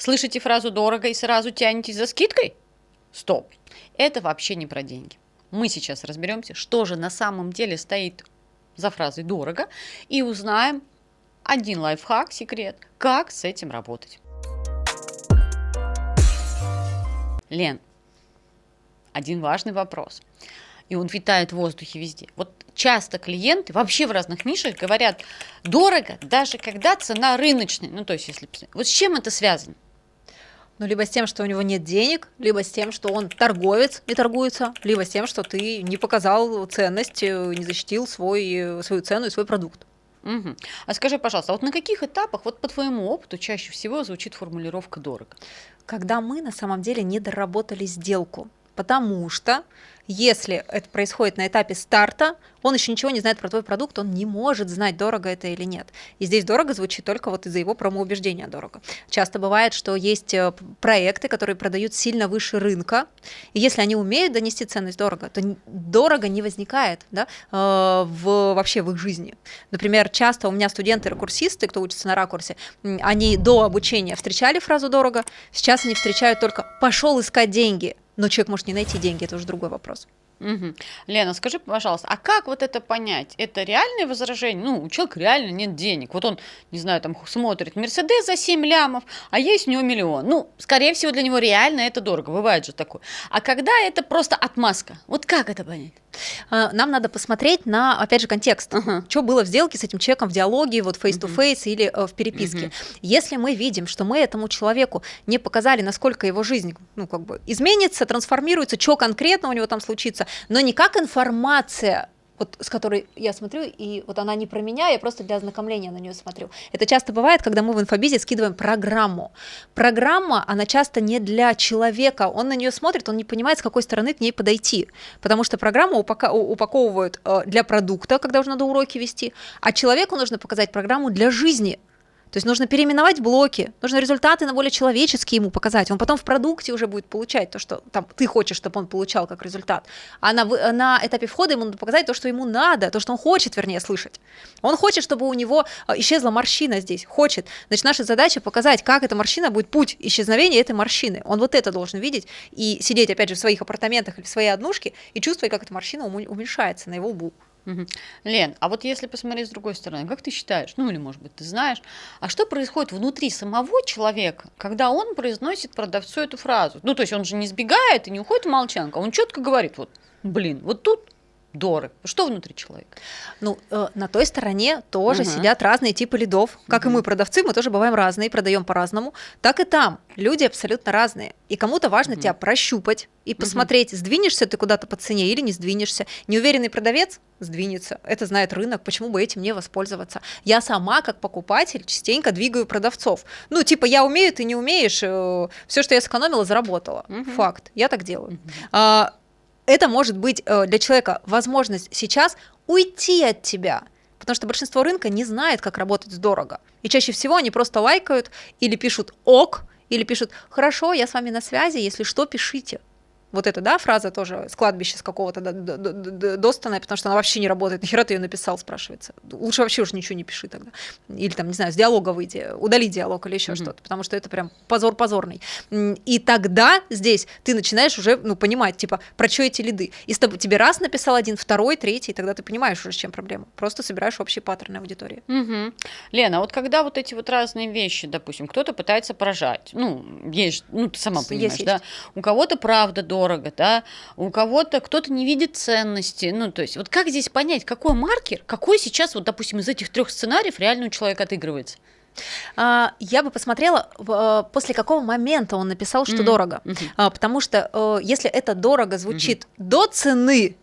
Слышите фразу «дорого» и сразу тянетесь за скидкой? Стоп. Это вообще не про деньги. Мы сейчас разберемся, что же на самом деле стоит за фразой «дорого», и узнаем один лайфхак, секрет, как с этим работать. Лен, один важный вопрос, и он витает в воздухе везде. Вот часто клиенты вообще в разных нишах говорят «дорого», даже когда цена рыночная. Ну, то есть, если... Вот с чем это связано? Ну, либо с тем, что у него нет денег, либо с тем, что он торговец и торгуется, либо с тем, что ты не показал ценность, не защитил свою цену и свой продукт. Угу. А скажи, пожалуйста, вот на каких этапах, вот по твоему опыту, чаще всего звучит формулировка «дорого»? Когда мы на самом деле не доработали сделку, потому что если это происходит на этапе старта, он еще ничего не знает про твой продукт, он не может знать, дорого это или нет. И здесь дорого звучит только вот из-за его промоубеждения дорого. Часто бывает, что есть проекты, которые продают сильно выше рынка, и если они умеют донести ценность дорого, то дорого не возникает, да, вообще в их жизни. Например, часто у меня студенты-ракурсисты, кто учится на ракурсе, они до обучения встречали фразу «дорого», сейчас они встречают только «пошел искать деньги». Но человек может не найти деньги, это уже другой вопрос. Угу. Лена, скажи, пожалуйста, а как вот это понять? Это реальное возражение? Ну, у человека реально нет денег. Вот он, не знаю, там смотрит Мерседес за 7 лямов, а есть у него миллион. Ну, скорее всего, для него реально это дорого. Бывает же такое. А когда это просто отмазка? Вот как это понять? Нам надо посмотреть на, опять же, контекст. Что было в сделке с этим человеком в диалоге, вот face-to-face или в переписке. Если мы видим, что мы этому человеку не показали, насколько его жизнь, ну, как бы изменится, трансформируется, что конкретно у него там случится, но не как информация, вот с которой я смотрю, и вот она не про меня, я просто для ознакомления на нее смотрю. Это часто бывает, когда мы в инфобизе скидываем программу. Программа, она часто не для человека, он на нее смотрит, он не понимает, с какой стороны к ней подойти, потому что программу упаковывают для продукта, когда уже надо уроки вести, а человеку нужно показать программу для жизни. То есть нужно переименовать блоки, нужно результаты на более человеческие ему показать. Он потом в продукте уже будет получать то, что там, ты хочешь, чтобы он получал как результат. А на этапе входа ему надо показать то, что ему надо, то, что он хочет, вернее, слышать. Он хочет, чтобы у него исчезла морщина здесь, хочет. Значит, наша задача показать, как эта морщина будет путь исчезновения этой морщины. Он вот это должен видеть и сидеть, опять же, в своих апартаментах или в своей однушке и чувствовать, как эта морщина уменьшается на его лбу. Угу. Лен, а вот если посмотреть с другой стороны, как ты считаешь, ну или может быть ты знаешь, а что происходит внутри самого человека, когда он произносит продавцу эту фразу? Ну то есть он же не сбегает и не уходит в молчанку, он четко говорит, вот, блин, вот тут дорого. Что внутри человека? Ну, на той стороне тоже сидят разные типы лидов. Как и мы, продавцы, мы тоже бываем разные, продаем по-разному. Так и там люди абсолютно разные. И кому-то важно тебя прощупать и посмотреть, сдвинешься ты куда-то по цене или не сдвинешься. Неуверенный продавец сдвинется. Это знает рынок, почему бы этим не воспользоваться. Я сама, как покупатель, частенько двигаю продавцов. Ну, типа, я умею, ты не умеешь, все, что я сэкономила, заработала. Факт. Я так делаю. Это может быть для человека возможность сейчас уйти от тебя, потому что большинство рынка не знает, как работать дорого. И чаще всего они просто лайкают или пишут «ок», или пишут «хорошо, я с вами на связи, если что, пишите». Вот эта, да, фраза тоже с кладбища с какого-то достанная, потому что она вообще не работает. Нахера ты ее написал, спрашивается. Лучше вообще уже ничего не пиши тогда. Или там, не знаю, с диалога выйди, удали диалог или еще что-то, потому что это прям позор позорный. И тогда здесь ты начинаешь уже, ну, понимать, типа, про что эти лиды. И тебе раз написал один, второй, третий, тогда ты понимаешь уже, с чем проблема. Просто собираешь общие паттерны аудитории. Лена, вот когда вот эти вот разные вещи, допустим, кто-то пытается поражать, ну, есть, ну, ты сама понимаешь, да, у кого-то правда дорого, да, у кого-то кто-то не видит ценности, ну, то есть, вот как здесь понять, какой маркер, какой сейчас, вот, допустим, из этих 3 сценариев реально у человека отыгрывается? Я бы посмотрела, после какого момента он написал, что дорого, потому что если это дорого звучит до цены,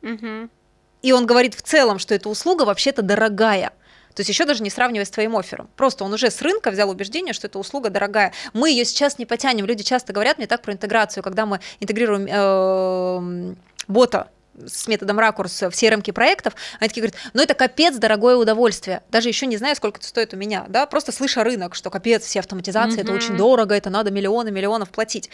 и он говорит в целом, что эта услуга вообще-то дорогая, то есть еще даже не сравнивая с твоим оффером. Просто он уже с рынка взял убеждение, что эта услуга дорогая. Мы ее сейчас не потянем. Люди часто говорят мне так про интеграцию, когда мы интегрируем бота с методом ракурс в CRM проектов, они такие говорят, ну это капец дорогое удовольствие, даже еще не знаю, сколько это стоит у меня, да, просто слыша рынок, что капец, все автоматизации, это очень дорого, это надо миллионов платить.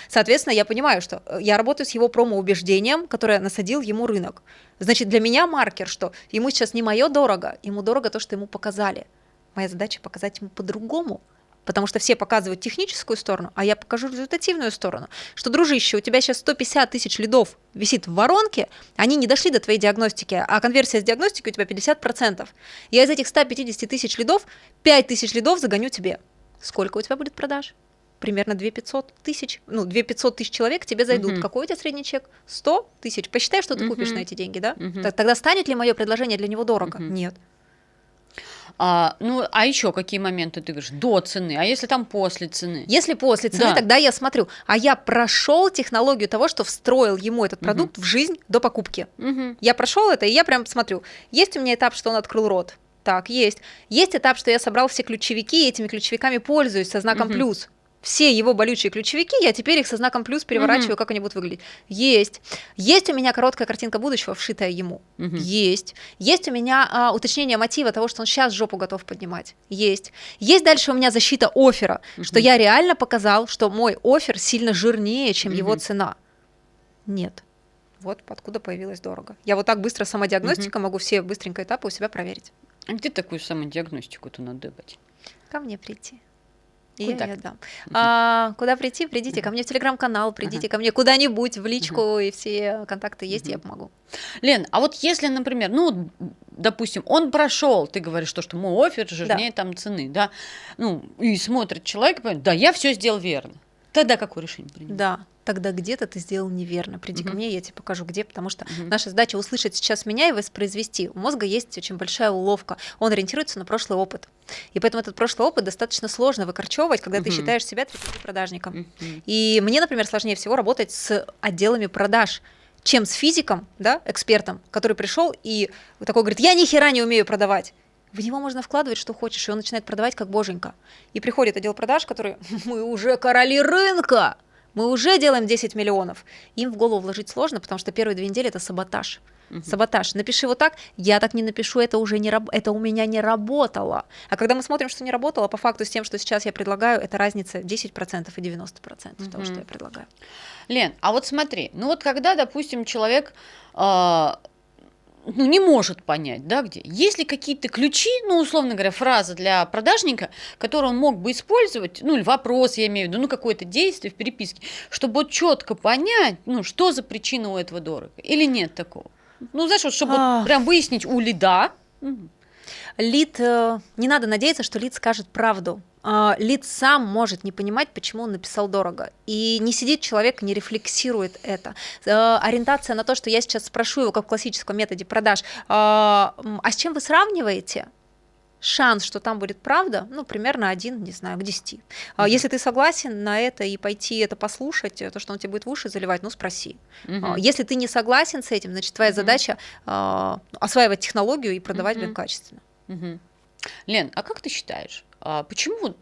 Соответственно, я понимаю, что я работаю с его промо-убеждением, которое насадил ему рынок. Значит, для меня маркер, что ему сейчас не мое дорого, ему дорого то, что ему показали. Моя задача показать ему по-другому. потому что все показывают техническую сторону, а я покажу результативную сторону. Что, дружище, у тебя сейчас 150 тысяч лидов висит в воронке, они не дошли до твоей диагностики, а конверсия с диагностики у тебя 50%. Я из этих 150 тысяч лидов 5 тысяч лидов загоню тебе. Сколько у тебя будет продаж? Примерно 2500 тысяч, 2500 тысяч человек к тебе зайдут. Какой у тебя средний чек? 100 тысяч. Посчитай, что ты купишь на эти деньги, да? Тогда станет ли мое предложение для него дорого? Нет. А еще какие моменты ты говоришь? До цены, а если там после цены? Если после цены, тогда я смотрю, а я прошел технологию того, что встроил ему этот продукт в жизнь до покупки. Я прошел это, и я прям смотрю, есть у меня этап, что он открыл рот? Так, есть. Есть этап, что я собрал все ключевики, и этими ключевиками пользуюсь со знаком плюс. Все его болючие ключевики, я теперь их со знаком плюс переворачиваю, как они будут выглядеть. Есть. Есть у меня короткая картинка будущего, вшитая ему. Есть. Есть у меня уточнение мотива того, что он сейчас жопу готов поднимать. Есть. Есть дальше у меня защита оффера, что я реально показал, что мой оффер сильно жирнее, чем его цена. Нет. Вот откуда появилось дорого. Я вот так быстро самодиагностика могу все быстренько этапы у себя проверить. А где такую самодиагностику-то надыбать? Ко мне прийти. И я ее дам. Куда прийти? Придите ко мне в телеграм-канал, придите ко мне куда-нибудь в личку, и все контакты есть, я помогу. Лен, а вот если, например, допустим, он прошел, ты говоришь, что мой оффер жирнее там цены, да, и смотрит человек, и говорит, да, я все сделал верно. Тогда какое решение принять? Да, тогда где-то ты сделал неверно. Приди ко мне, я тебе покажу, где, потому что наша задача услышать сейчас меня и воспроизвести. У мозга есть очень большая уловка. Он ориентируется на прошлый опыт. И поэтому этот прошлый опыт достаточно сложно выкорчевывать, когда ты считаешь себя продажником. И мне, например, сложнее всего работать с отделами продаж, чем с физиком, да, экспертом, который пришел и такой говорит, я ни хера не умею продавать. В него можно вкладывать, что хочешь, и он начинает продавать как боженька. И приходит отдел продаж, который, мы уже короли рынка, мы уже делаем 10 миллионов. Им в голову вложить сложно, потому что первые 2 недели это саботаж. Саботаж. Напиши вот так, я так не напишу, это уже не это у меня не работало. А когда мы смотрим, что не работало, по факту с тем, что сейчас я предлагаю, это разница 10% и 90% того, что я предлагаю. Лен, а вот смотри, когда, допустим, человек не может понять, да, где. Есть ли какие-то ключи, условно говоря, фраза для продажника, которую он мог бы использовать, или вопрос, я имею в виду, какое-то действие в переписке, чтобы четко понять, что за причина у этого дорого, или нет такого? Знаешь, чтобы прям выяснить у лида. Лид, не надо надеяться, что лид скажет правду. Лид сам может не понимать, почему он написал дорого. И не сидит человек, не рефлексирует это. Ориентация на то, что я сейчас спрошу его, как в классическом методе продаж, а с чем вы сравниваете? Шанс, что там будет правда, примерно 1, не знаю, к 10. Если ты согласен на это и пойти это послушать, то, что он тебе будет в уши заливать, спроси. Если ты не согласен с этим, значит, твоя задача осваивать технологию и продавать качественно. Лен, а как ты считаешь, почему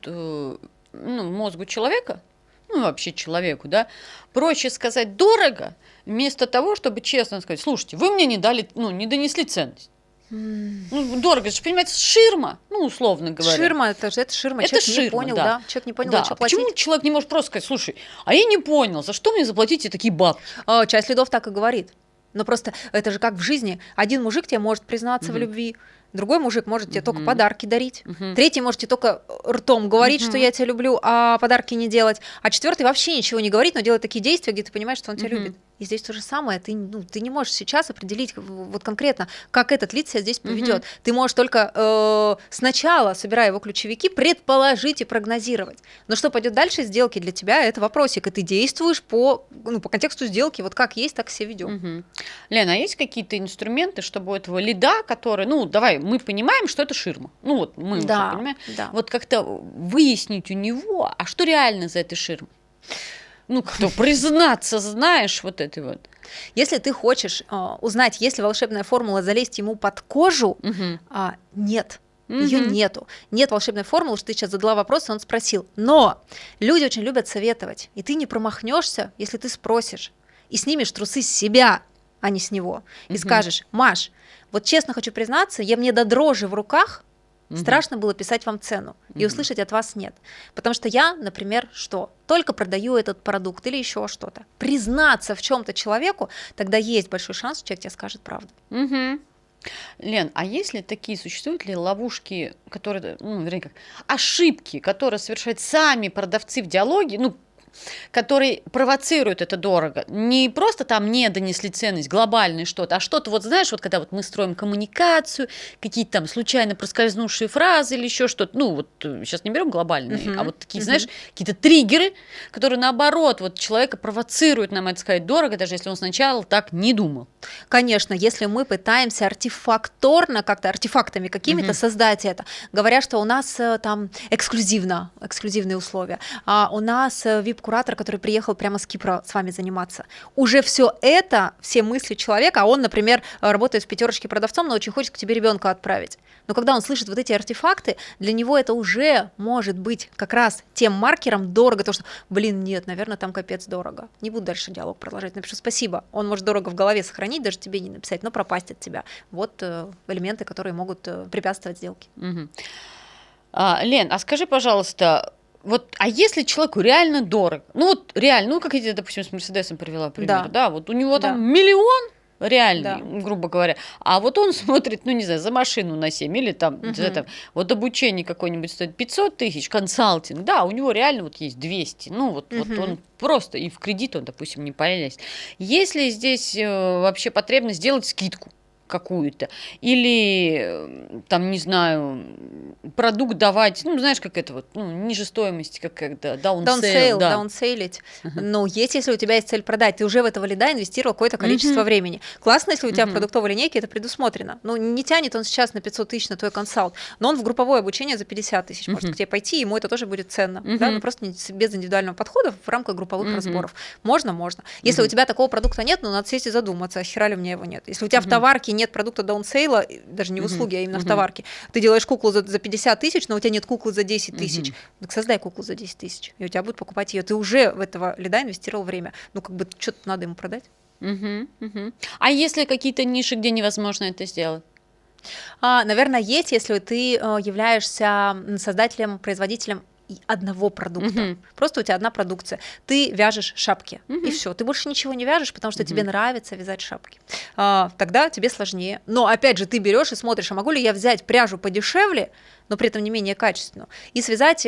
мозгу человека, вообще человеку, да, проще сказать дорого, вместо того, чтобы честно сказать, слушайте, вы мне не дали, не донесли ценность. Дорого, это же, понимаете, ширма, условно говоря. Ширма, это ширма, это человек не понял, да. Человек не понял, что платить. Почему человек не может просто сказать, слушай, а я не понял, за что мне заплатите такие бабки? Часть лидов так и говорит. Но просто это же как в жизни. Один мужик тебе может признаться в любви, другой мужик может тебе только подарки дарить, третий может тебе только ртом говорить, что я тебя люблю, а подарки не делать, а четвертый вообще ничего не говорит, но делает такие действия, где ты понимаешь, что он тебя любит. И здесь то же самое. Ты не можешь сейчас определить вот конкретно, как этот лид себя здесь поведет. Ты можешь только сначала, собирая его ключевики, предположить и прогнозировать. Но что пойдет дальше сделки для тебя, это вопросик. И ты действуешь по контексту сделки. Вот как есть, так все ведем. Лена, а есть какие-то инструменты, чтобы у этого лида, который, давай, мы понимаем, что это ширма. Мы уже понимаем. Да. Вот как-то выяснить у него, а что реально за этой ширмой? Кто признаться, знаешь, вот это вот. Если ты хочешь узнать, есть ли волшебная формула залезть ему под кожу, нет. Ее нету. Нет волшебной формулы, что ты сейчас задала вопрос, и он спросил. Но люди очень любят советовать, и ты не промахнешься, если ты спросишь и снимешь трусы с себя, а не с него, и скажешь, Маш, вот честно хочу признаться, мне до дрожи в руках страшно было писать вам цену, и услышать от вас нет. Потому что я, например, только продаю этот продукт или еще что-то. Признаться в чем-то человеку, тогда есть большой шанс, что человек тебе скажет правду. Лен, а если такие, существуют ли ловушки, которые, ну, вернее, как, ошибки, которые совершают сами продавцы в диалоге, ну, которые провоцируют это дорого. Не просто там не донесли ценность, глобальное что-то, а что-то, вот знаешь, вот когда вот мы строим коммуникацию, какие-то там случайно проскользнувшие фразы или еще что-то, ну вот сейчас не берем глобальные, а вот такие, знаешь, какие-то триггеры, которые наоборот вот человека провоцируют нам это сказать дорого, даже если он сначала так не думал. Конечно, если мы пытаемся артефакторно, как-то артефактами какими-то создать это, говоря, что у нас там эксклюзивные условия, а у нас VIP-куратор, который приехал прямо с Кипра с вами заниматься. Уже все это, все мысли человека, а он, например, работает в пятерочке продавцом, но очень хочет к тебе ребенка отправить. Но когда он слышит вот эти артефакты, для него это уже может быть как раз тем маркером дорого, то что, блин, нет, наверное, там капец дорого. Не буду дальше диалог продолжать, напишу спасибо. Он может дорого в голове сохранить, даже тебе не написать, но пропасть от тебя. Вот элементы, которые могут препятствовать сделке. Лен, а скажи, пожалуйста, вот, а если человеку реально дорого, ну вот реально, ну как я, допустим, с Мерседесом привела пример, да, вот у него там миллион реальный, грубо говоря, а вот он смотрит, ну не знаю, за машину на 7 или там, вот обучение какое-нибудь стоит 500 тысяч, консалтинг, да, у него реально вот есть 200, ну вот он просто и в кредит он, допустим, не полезет. Есть ли здесь вообще потребность сделать скидку какую-то, или там, не знаю, продукт давать, ну, знаешь, как это вот, ну, ниже стоимости, как когда даунсейлить. Но если у тебя есть цель продать, ты уже в этого лида инвестировал какое-то количество времени. Классно, если у тебя в продуктовой линейке это предусмотрено. Ну, не тянет он сейчас на 500 тысяч на твой консалт, но он в групповое обучение за 50 тысяч может к тебе пойти, ему это тоже будет ценно. Да? Ну, просто без индивидуального подхода в рамках групповых разборов. Можно. Если у тебя такого продукта нет, ну, надо сесть и задуматься, а хера ли у меня его нет. Если у тебя в товарке нет продукта даунсейла, даже не в услуге, а именно в товарке, ты делаешь куклу за 50 тысяч, но у тебя нет куклы за 10 тысяч, так создай куклу за 10 тысяч, и у тебя будут покупать ее. Ты уже в этого лида инвестировал время. Ну, как бы что-то надо ему продать. А если какие-то ниши, где невозможно это сделать? Наверное, есть, если ты являешься создателем, производителем одного продукта. Просто у тебя одна продукция. Ты вяжешь шапки, и все. Ты больше ничего не вяжешь, потому что тебе нравится вязать шапки. Тогда тебе сложнее. Но опять же, ты берешь и смотришь, а могу ли я взять пряжу подешевле, но при этом не менее качественную, и связать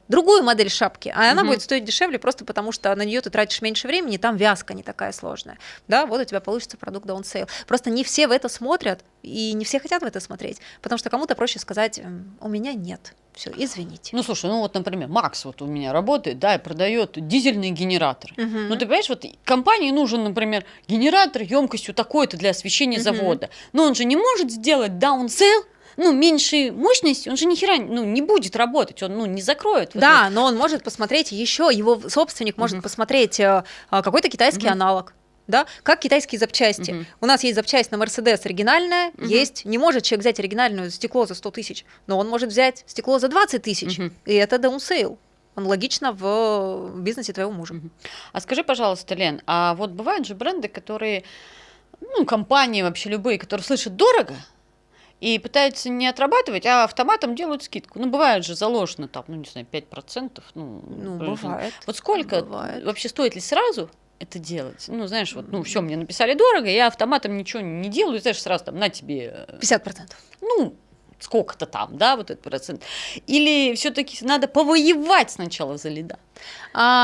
другую модель шапки, а она будет стоить дешевле просто потому, что на нее ты тратишь меньше времени, там вязка не такая сложная. Да, вот у тебя получится продукт даунсейл. Просто не все в это смотрят, и не все хотят в это смотреть, потому что кому-то проще сказать, у меня нет. Все, извините. Ну, слушай, ну вот, например, Макс вот у меня работает, да, и продает дизельные генераторы. Ну, ты понимаешь, вот компании нужен, например, генератор емкостью такой-то для освещения завода. Но он же не может сделать даунсейл, ну, меньшей мощности, он же ни хера, ну, не будет работать, он, ну, не закроет. Да, но он может посмотреть еще, его собственник может посмотреть какой-то китайский аналог. Да? Как китайские запчасти. У нас есть запчасть на Мерседес оригинальная, есть. Не может человек взять оригинальное стекло за 100 тысяч, но он может взять стекло за 20 тысяч, и это даунсейл. Аналогично в бизнесе твоего мужа. А скажи, пожалуйста, Лен, а вот бывают же бренды, которые, ну, компании вообще любые, которые слышат дорого, и пытаются не отрабатывать, а автоматом делают скидку. Ну, бывает же заложено там, ну, не знаю, 5%. Ну, бывает. Вот сколько вообще стоит ли сразу это делать? Ну, знаешь, вот, ну, все, мне написали дорого, я автоматом ничего не делаю, знаешь, сразу там, на тебе... 50%. Ну, сколько-то там, да, вот этот процент. Или все-таки надо повоевать сначала за лида?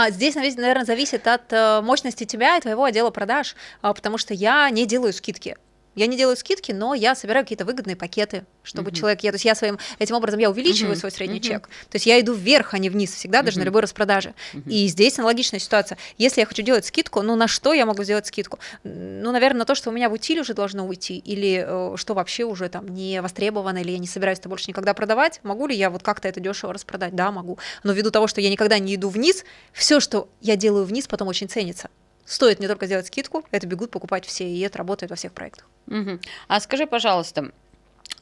Здесь, наверное, зависит от мощности тебя и твоего отдела продаж, потому что я не делаю скидки. Я не делаю скидки, но я собираю какие-то выгодные пакеты, чтобы человек... То есть я этим образом я увеличиваю свой средний чек. То есть я иду вверх, а не вниз всегда, даже на любой распродаже. И здесь аналогичная ситуация. Если я хочу делать скидку, ну на что я могу сделать скидку? Ну, наверное, на то, что у меня в утиль уже должно уйти, или что вообще уже там не востребовано, или я не собираюсь это больше никогда продавать. Могу ли я вот как-то это дешево распродать? Да, могу. Но ввиду того, что я никогда не иду вниз, все, что я делаю вниз, потом очень ценится. Стоит мне только сделать скидку, это бегут покупать все, и это работает во всех проектах. А скажи, пожалуйста,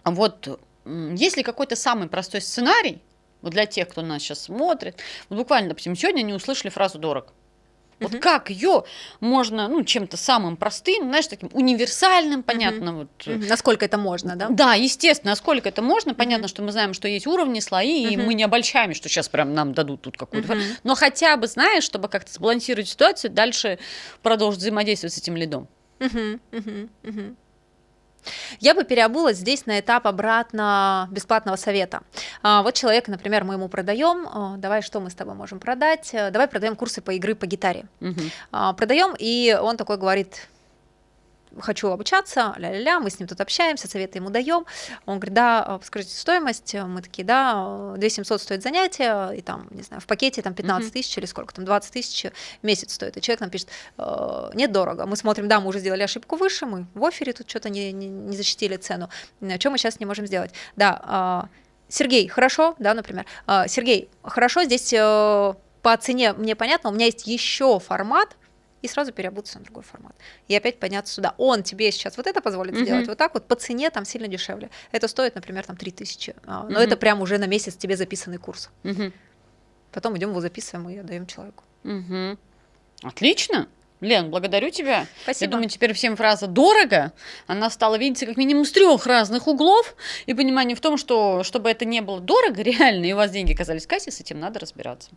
вот есть ли какой-то самый простой сценарий вот для тех, кто нас сейчас смотрит? Вот буквально, допустим, сегодня они услышали фразу «дорого». Вот как ее можно, ну, чем-то самым простым, знаешь, таким универсальным, понятно. Вот. Насколько это можно, да? Да, естественно, насколько это можно. Понятно, что мы знаем, что есть уровни, слои, и мы не обольщаемся, что сейчас прям нам дадут тут какую-то. Но хотя бы, знаешь, чтобы как-то сбалансировать ситуацию, дальше продолжить взаимодействовать с этим лидом. Я бы переобулась здесь на этап обратно бесплатного совета. Вот человек, например, мы ему продаем, давай, что мы с тобой можем продать, давай продаем курсы по игры по гитаре. Продаем, и он такой говорит: хочу обучаться, ля-ля-ля, мы с ним тут общаемся, советы ему даем. Он говорит: да, скажите стоимость. Мы такие: да, 2700 стоит занятие, и там, не знаю, в пакете там 15 тысяч или сколько там, 20 тысяч в месяц стоит. И человек нам пишет: нет, дорого. Мы смотрим: да, мы уже сделали ошибку выше, мы в оффере тут что-то не защитили цену. Что мы сейчас не можем сделать? Да, Сергей, хорошо, да, например. Сергей, хорошо, здесь по цене мне понятно, у меня есть еще формат, и сразу переобуться на другой формат. И опять подняться сюда. Он тебе сейчас вот это позволит сделать, вот так вот, по цене там сильно дешевле. Это стоит, например, там 3000. Но это прям уже на месяц тебе записанный курс. Потом идем его записываем и отдаем человеку. Отлично. Лен, благодарю тебя. Спасибо. Я думаю, теперь всем фраза «дорого», она стала видеться как минимум с 3 разных углов, и понимание в том, что чтобы это не было дорого реально, и у вас деньги оказались в кассе, с этим надо разбираться.